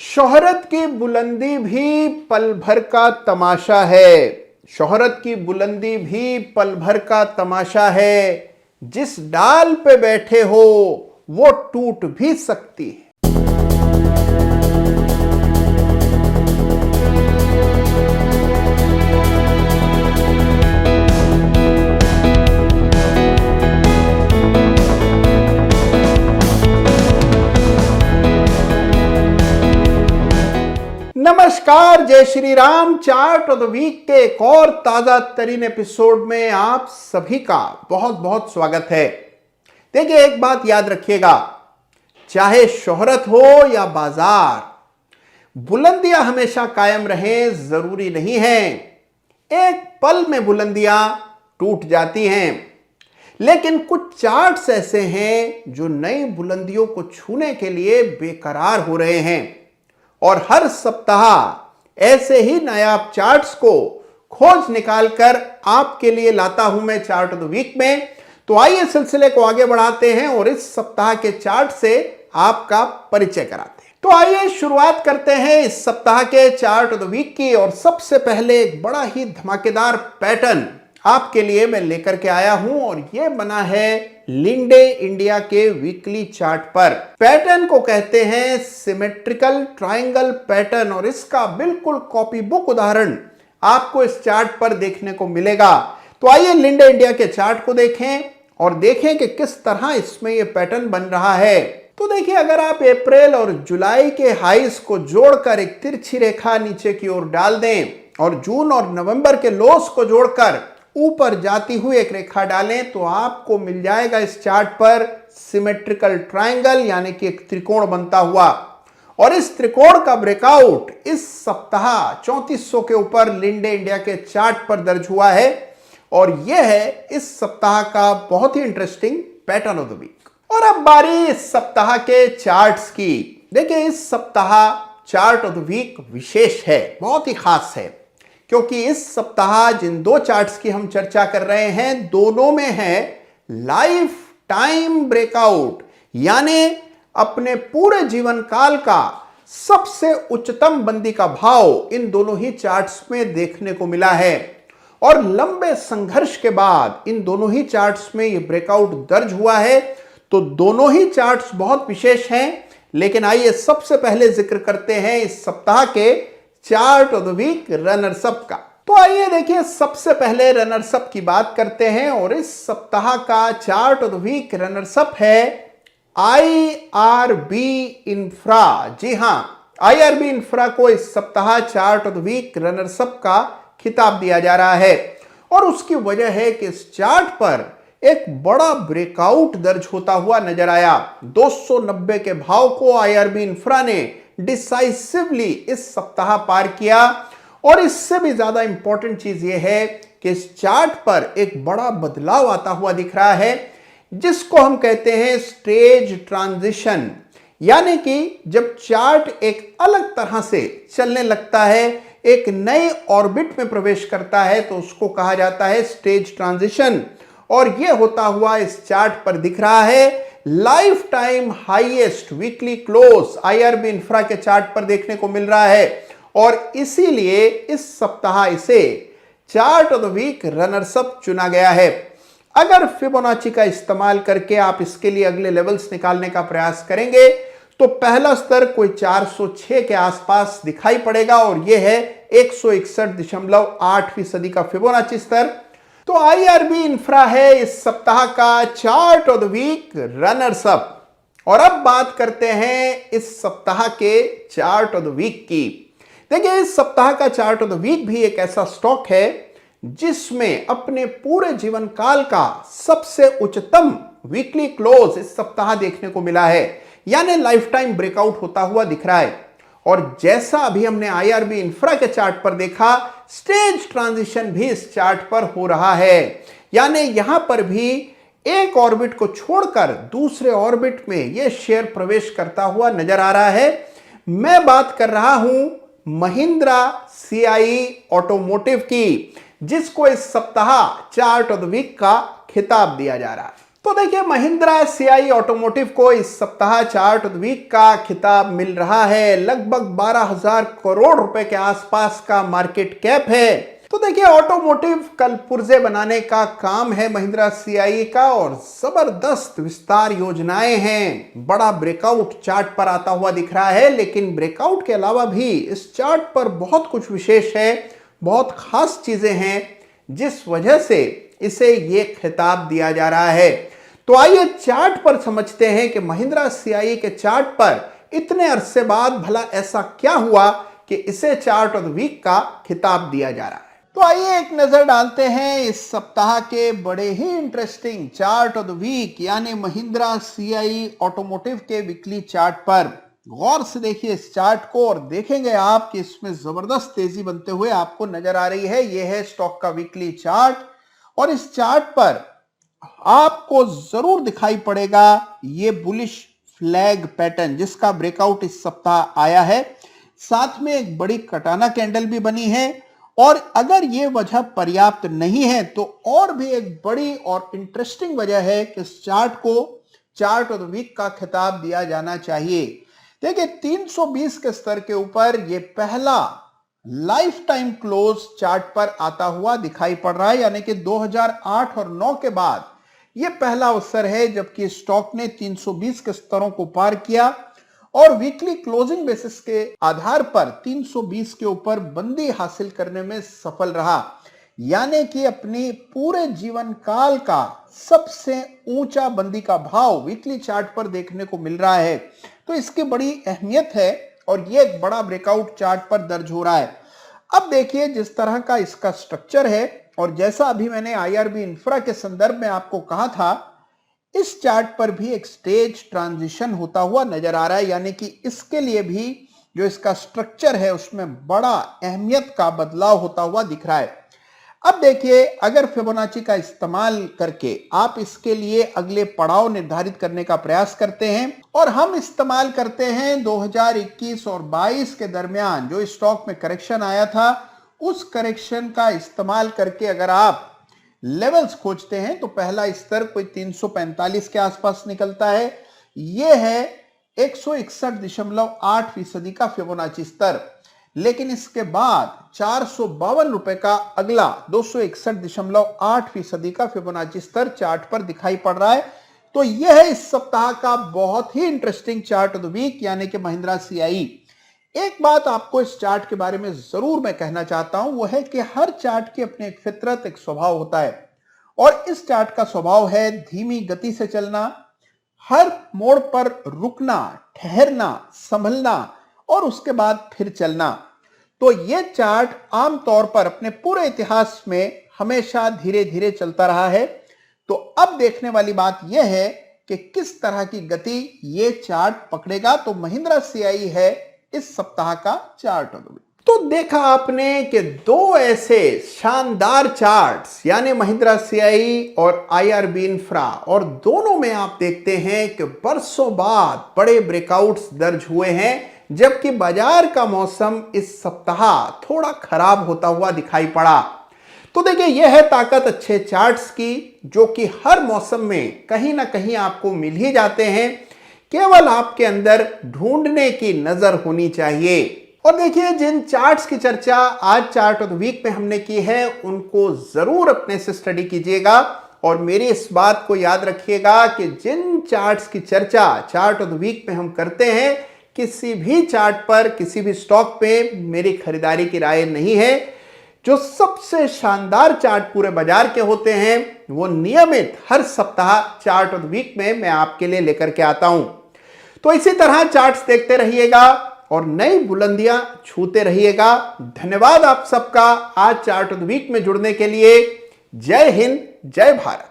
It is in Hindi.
शोहरत की बुलंदी भी पल भर का तमाशा है। शोहरत की बुलंदी भी पल भर का तमाशा है। जिस डाल पे बैठे हो वो टूट भी सकती है। नमस्कार, जय Shri Ram. Chart of the week के एक और ताजा तरीन एपिसोड में आप सभी का बहुत बहुत स्वागत है। देखिए, एक बात याद रखिएगा, चाहे शोहरत हो या बाजार, बुलंदियां हमेशा कायम रहें जरूरी नहीं है। एक पल में बुलंदियां टूट जाती हैं, लेकिन कुछ चार्ट्स ऐसे हैं जो नई बुलंदियों को छूने के लिए बेकरार हो रहे हैं। और हर सप्ताह ऐसे ही नायाब चार्ट्स को खोज निकालकर आपके लिए लाता हूं मैं चार्ट ऑफ द वीक में। तो आइए सिलसिले को आगे बढ़ाते हैं और इस सप्ताह के चार्ट से आपका परिचय कराते हैं। तो आइए शुरुआत करते हैं इस सप्ताह के चार्ट ऑफ द वीक की। और सबसे पहले एक बड़ा ही धमाकेदार पैटर्न आपके लिए मैं लेकर के आया हूं और यह बना है लिंडे इंडिया के वीकली चार्ट पर। पैटर्न को कहते हैं सिमेट्रिकल ट्रायंगल पैटर्न और इसका बिल्कुल कॉपी बुक उदाहरण आपको इस चार्ट पर देखने को मिलेगा। तो आइए लिंडे इंडिया के चार्ट को देखें और देखें कि किस तरह इसमें यह पैटर्न बन रहा है। तो देखिए, अगर आप अप्रैल और जुलाई के हाईस को जोड़कर एक तिरछी रेखा नीचे की ओर डाल दें और जून और नवंबर के लोस को जोड़कर ऊपर जाती हुई एक रेखा डालें तो आपको मिल जाएगा इस चार्ट पर सिमेट्रिकल ट्रायंगल, यानी कि एक त्रिकोण बनता हुआ। और इस त्रिकोण का ब्रेकआउट इस सप्ताह 3400 के ऊपर लिंडे इंडिया के चार्ट पर दर्ज हुआ है और यह है इस सप्ताह का बहुत ही interesting pattern of the week. और अब बारी इस सप्ताह के चार्ट्स की। देखिए, इस सप्ताह चार्ट ऑफ द वीक विशेष है, बहुत ही खास है, क्योंकि इस सप्ताह जिन दो चार्ट्स की हम चर्चा कर रहे हैं दोनों में है लाइफ टाइम ब्रेकआउट, यानी अपने पूरे जीवन काल का सबसे उच्चतम मंदी का भाव इन दोनों ही चार्ट्स में देखने को मिला है। और लंबे संघर्ष के बाद इन दोनों ही चार्ट्स में यह ब्रेकआउट दर्ज हुआ है। तो दोनों ही चार्ट्स बहुत विशेष हैं, लेकिन आइए सबसे पहले जिक्र करते हैं इस सप्ताह के chart of the week runners up का। तो आइए देखिए, सबसे पहले रनर्स अप की बात करते हैं और इस सप्ताह का chart of the week runners up है IRB इंफ्रा। जी हां, IRB इंफ्रा को इस सप्ताह chart of the week runners up का खिताब दिया जा रहा है। और उसकी वजह है कि इस चार्ट पर एक बड़ा ब्रेकआउट दर्ज होता हुआ नजर आया। 290 के भाव को IRB इंफ्रा ने डिसाइसिवली इस सप्ताह पार किया। और इससे भी ज्यादा इंपॉर्टेंट चीज यह है कि इस चार्ट पर एक बड़ा बदलाव आता हुआ दिख रहा है, जिसको हम कहते हैं स्टेज ट्रांजिशन। यानी कि जब चार्ट एक अलग तरह से चलने लगता है, एक नए ऑर्बिट में प्रवेश करता है, तो उसको कहा जाता है स्टेज ट्रांजिशन। और यह होता हुआ इस चार्ट पर दिख रहा है। Life time highest weekly close IRB infra के चार्ट पर देखने को मिल रहा है और इसीलिए इस सप्ताह इसे chart of the week runners up चुना गया है। अगर फिबोनाची का इस्तेमाल करके आप इसके लिए अगले लेवल्स निकालने का प्रयास करेंगे तो पहला स्तर कोई 406 के आसपास दिखाई पड़ेगा और यह है 161.8% का फिबोनाची स्तर। तो IRB इंफ्रा है इस सप्ताह का chart of the week runners up. और अब बात करते हैं इस सप्ताह के चार्ट ऑफ द वीक की। देखिए, इस सप्ताह का चार्ट ऑफ द वीक भी एक ऐसा स्टॉक है जिसमें अपने पूरे जीवन काल का सबसे उच्चतम वीकली क्लोज इस सप्ताह देखने को मिला है, यानी लाइफ टाइम ब्रेकआउट होता हुआ दिख रहा है। और जैसा अभी हमने IRB इंफ्रा के चार्ट पर देखा, स्टेज ट्रांजिशन भी इस चार्ट पर हो रहा है, यानी यहां पर भी एक ऑर्बिट को छोड़कर दूसरे ऑर्बिट में यह शेयर प्रवेश करता हुआ नजर आ रहा है। मैं बात कर रहा हूं महिंद्रा CIE ऑटोमोटिव की, जिसको इस सप्ताह चार्ट ऑफ द वीक का खिताब दिया जा रहा है। तो देखिए, महिंद्रा सीआई ऑटोमोटिव को इस सप्ताह चार्ट ऑफ द वीक का खिताब मिल रहा है। लगभग 12,000 करोड़ रुपए के आसपास का मार्केट कैप है। तो देखिए, ऑटोमोटिव कल पुर्जे बनाने का काम है महिंद्रा सीआई का, और जबरदस्त विस्तार योजनाएं हैं। बड़ा ब्रेकआउट चार्ट पर आता हुआ दिख रहा है, लेकिन ब्रेकआउट के अलावा भी इस चार्ट पर बहुत कुछ विशेष है, बहुत खास चीजें हैं, जिस वजह से इसे ये खिताब दिया जा रहा है। तो आइए चार्ट पर समझते हैं कि महिंद्रा सीआई के चार्ट पर इतने अरसे बाद भला ऐसा क्या हुआ कि इसे चार्ट ऑफ द वीक का खिताब दिया जा रहा है। तो आइए एक नजर डालते हैं इस सप्ताह के बड़े ही interesting chart of the week यानी महिंद्रा सीआई ऑटोमोटिव के वीकली चार्ट पर। गौर से देखिए इस चार्ट को और देखेंगे आप कि इसमें जबरदस्त तेजी बनते हुए आपको नजर आ रही है। यह है स्टॉक का वीकली चार्ट, और इस चार्ट पर आपको जरूर दिखाई पड़ेगा ये बुलिश फ्लैग पैटर्न, जिसका ब्रेकआउट इस सप्ताह आया है। साथ में एक बड़ी कटाना कैंडल भी बनी है, और अगर ये वजह पर्याप्त नहीं है तो और भी एक बड़ी और इंटरेस्टिंग वजह है कि इस चार्ट को चार्ट ऑफ द वीक का खिताब दिया जाना चाहिए। देखिए, 320 के स्तर के ऊपर ये पहला लाइफ टाइम क्लोज चार्ट पर आता हुआ दिखाई पड़ रहा है, यानी कि 2008 और 9 के बाद यह पहला अवसर है जबकि स्टॉक ने 320 के स्तरों को पार किया और वीकली क्लोजिंग बेसिस के आधार पर 320 के ऊपर बंदी हासिल करने में सफल रहा, यानी कि अपनी पूरे जीवन काल का सबसे ऊंचा बंदी का भाव वीकली चार्ट पर देखने को मिल रहा है। तो इसकी बड़ी अहमियत है और ये एक बड़ा ब्रेकआउट चार्ट पर दर्ज हो रहा है। अब देखिए जिस तरह का इसका स्ट्रक्चर है, और जैसा अभी मैंने आईआरबी इंफ्रा के संदर्भ में आपको कहा था, इस चार्ट पर भी एक स्टेज ट्रांजिशन होता हुआ नजर आ रहा है, यानी कि इसके लिए भी जो इसका स्ट्रक्चर है उसमें बड़ा अहमियत का बदलाव होता हुआ दिख रहा है। अब देखिए, अगर फिबोनाची का इस्तेमाल करके आप इसके लिए अगले पड़ाव निर्धारित करने का प्रयास करते हैं, और हम इस्तेमाल करते हैं 2021 और 22 के दरमियान जो स्टॉक में करेक्शन आया था, उस करेक्शन का इस्तेमाल करके अगर आप लेवल्स खोजते हैं तो पहला स्तर कोई 345 के आसपास निकलता है। यह है 161.8% का फिबोनाची स्तर, लेकिन इसके बाद 452 रुपए का अगला 261.8% का फिबोनाची स्तर चार्ट पर दिखाई पड़ रहा है। तो यह है इस सप्ताह का बहुत ही interesting chart of the week यानी कि महिंद्रा सीआई। एक बात आपको इस चार्ट के बारे में जरूर मैं कहना चाहता हूं, वो है कि हर चार्ट की अपनी एक फितरत, एक स्वभाव होता है, और इस चार्ट का स्वभाव है धीमी गति से चलना, हर मोड़ पर रुकना, ठहरना, संभलना और उसके बाद फिर चलना। तो यह चार्ट आमतौर पर अपने पूरे इतिहास में हमेशा धीरे धीरे चलता रहा है। तो अब देखने वाली बात यह है कि किस तरह की गति यह चार्ट पकड़ेगा। तो महिंद्रा सीआई है इस सप्ताह का चार्ट ऑफ द वीक। तो देखा आपने कि दो ऐसे शानदार चार्ट्स यानी महिंद्रा सीआई और आईआरबी इंफ्रा, और दोनों में आप देखते हैं कि बरसों बाद बड़े ब्रेकआउट्स दर्ज हुए हैं, जबकि बाजार का मौसम इस सप्ताह थोड़ा खराब होता हुआ दिखाई पड़ा। तो देखिए, यह है ताकत अच्छे चार्ट्स की, जो कि हर मौसम में कहीं ना कहीं आपको मिल ही जाते हैं, केवल आपके अंदर ढूंढने की नजर होनी चाहिए। और देखिए, जिन चार्ट्स की चर्चा आज चार्ट ऑफ द वीक में हमने की है, उनको जरूर अपने से स्टडी कीजिएगा, और मेरी इस बात को याद रखिएगा कि जिन चार्ट्स की चर्चा चार्ट ऑफ द वीक में हम करते हैं, किसी भी चार्ट पर, किसी भी स्टॉक पे मेरी खरीदारी की राय नहीं है। जो सबसे शानदार चार्ट पूरे बाजार के होते हैं, वो नियमित हर सप्ताह चार्ट ऑफ द वीक में मैं आपके लिए लेकर के आता हूं। तो इसी तरह चार्ट्स देखते रहिएगा और नई बुलंदियां छूते रहिएगा। धन्यवाद आप सबका आज चार्ट ऑफ द वीक में जुड़ने के लिए। जय हिंद, जय भारत।